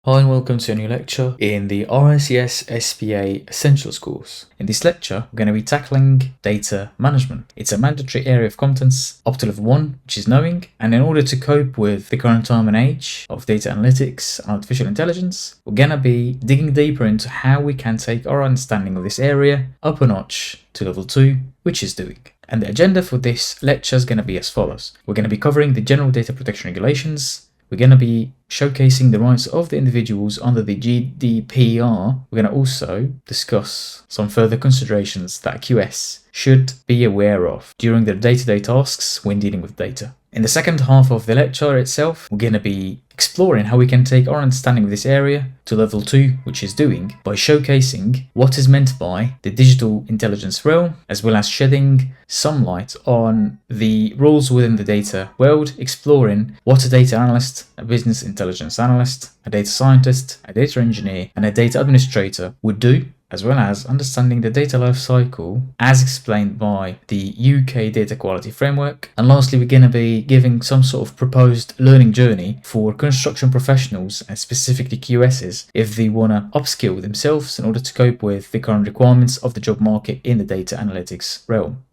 Hi and welcome to a new lecture in the RICS SPA Essentials course. In this lecture, we're going to be tackling data management. It's a mandatory area of competence up to level 1, which is knowing, and in order to cope with the current time and age of data analytics and artificial intelligence, we're going to be digging deeper into how we can take our understanding of this area up a notch to level 2, which is doing. And the agenda for this lecture is going to be as follows. We're going to be covering the general data protection regulations. We're going to be showcasing the rights of the individuals under the GDPR. We're going to also discuss some further considerations that QS should be aware of during their day-to-day tasks when dealing with data. In the second half of the lecture itself, we're going to be exploring how we can take our understanding of this area to level 2, which is doing, by showcasing what is meant by the digital intelligence realm, as well as shedding some light on the roles within the data world, exploring what a data analyst, a business intelligence analyst, a data scientist, a data engineer, and a data administrator would do, as well as understanding the data lifecycle as explained by the UK Data Quality Framework. And lastly, we're going to be giving some sort of proposed learning journey for construction professionals and specifically QSs if they want to upskill themselves in order to cope with the current requirements of the job market in the data analytics realm.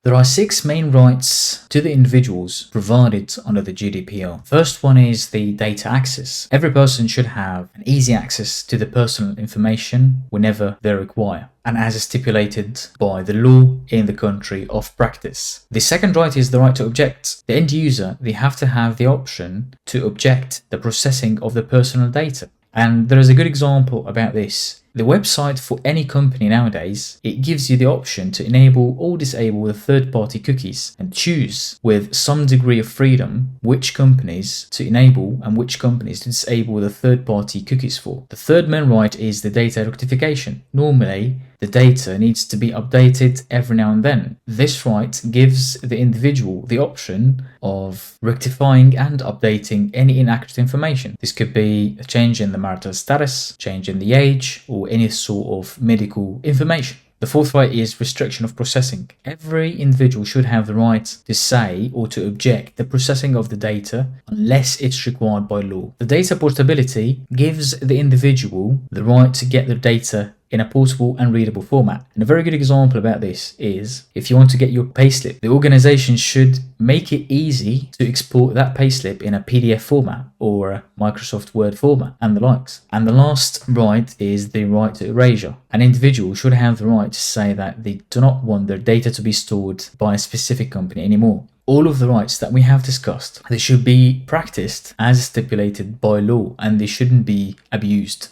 There are 6 main rights to the individuals provided under the GDPR. First one is the data access. Every person should have an easy access to the personal information whenever they require, and as is stipulated by the law in the country of practice. The second right is the right to object. The end user, they have to have the option to object the processing of the personal data. And there is a good example about this. The website for any company nowadays, it gives you the option to enable or disable the third-party cookies and choose with some degree of freedom which companies to enable and which companies to disable the third-party cookies for. The third main right is the data rectification. Normally, the data needs to be updated every now and then. This right gives the individual the option of rectifying and updating any inaccurate information. This could be a change in the marital status, change in the age, or any sort of medical information. The fourth right is restriction of processing. Every individual should have the right to say or to object the processing of the data unless it's required by law. The data portability gives the individual the right to get their data in a portable and readable format. And a very good example about this is if you want to get your payslip, the organization should make it easy to export that payslip in a PDF format or a Microsoft Word format and the likes. And the last right is the right to erasure. An individual should have the right to say that they do not want their data to be stored by a specific company anymore. All of the rights that we have discussed, they should be practiced as stipulated by law and they shouldn't be abused.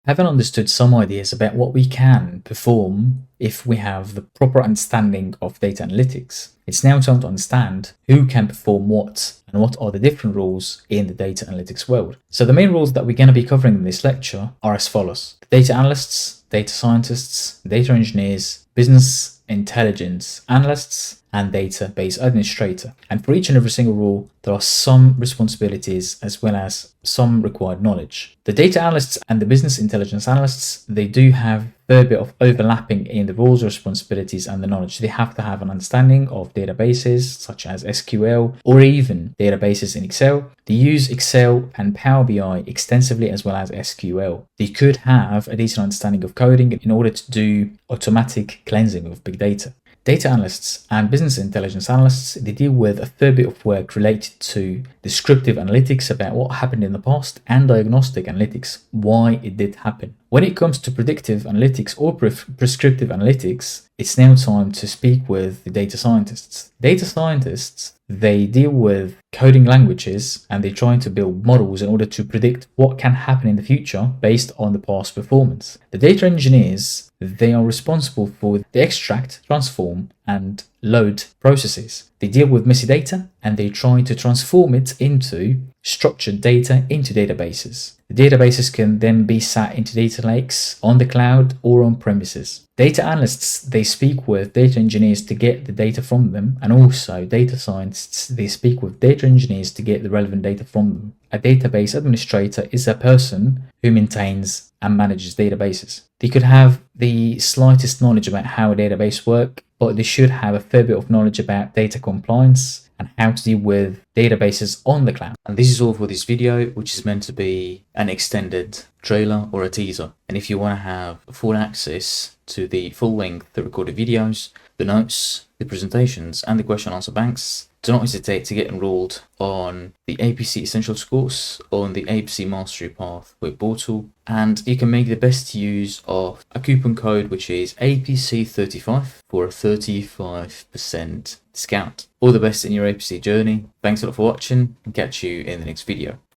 Having understood some ideas about what we can perform if we have the proper understanding of data analytics, it's now time to understand who can perform what and what are the different roles in the data analytics world. So the main roles that we're going to be covering in this lecture are as follows: data analysts, data scientists, data engineers, business intelligence analysts, and database administrator. And for each and every single role, there are some responsibilities as well as some required knowledge. The data analysts and the business intelligence analysts, they do have a fair bit of overlapping in the roles, responsibilities, and the knowledge. They have to have an understanding of databases such as SQL or even databases in Excel. They use Excel and Power BI extensively as well as SQL. They could have a decent understanding of coding in order to do automatic cleansing of big data. Data analysts and business intelligence analysts, they deal with a fair bit of work related to descriptive analytics about what happened in the past and diagnostic analytics, why it did happen. When it comes to predictive analytics or prescriptive analytics, it's now time to speak with the data scientists. Data scientists, they deal with coding languages and they're trying to build models in order to predict what can happen in the future based on the past performance. The data engineers, they are responsible for the extract, transform, and load processes. They deal with messy data and they try to transform it into structured data into databases. The databases can then be sat into data lakes on the cloud or on premises. Data analysts, they speak with data engineers to get the data from them, and also data scientists, they speak with data engineers to get the relevant data from them. A database administrator is a person who maintains and manages databases. They could have the slightest knowledge about how a database works, but they should have a fair bit of knowledge about data compliance and how to deal with databases on the cloud. And this is all for this video, which is meant to be an extended trailer or a teaser. And if you want to have full access to the full length, the recorded videos, the notes, the presentations, and the question answer banks, do not hesitate to get enrolled on the APC Essentials course on the APC Mastery Path web portal, and you can make the best use of a coupon code which is APC35 for a 35% discount. All the best in your APC journey. Thanks a lot for watching, and catch you in the next video.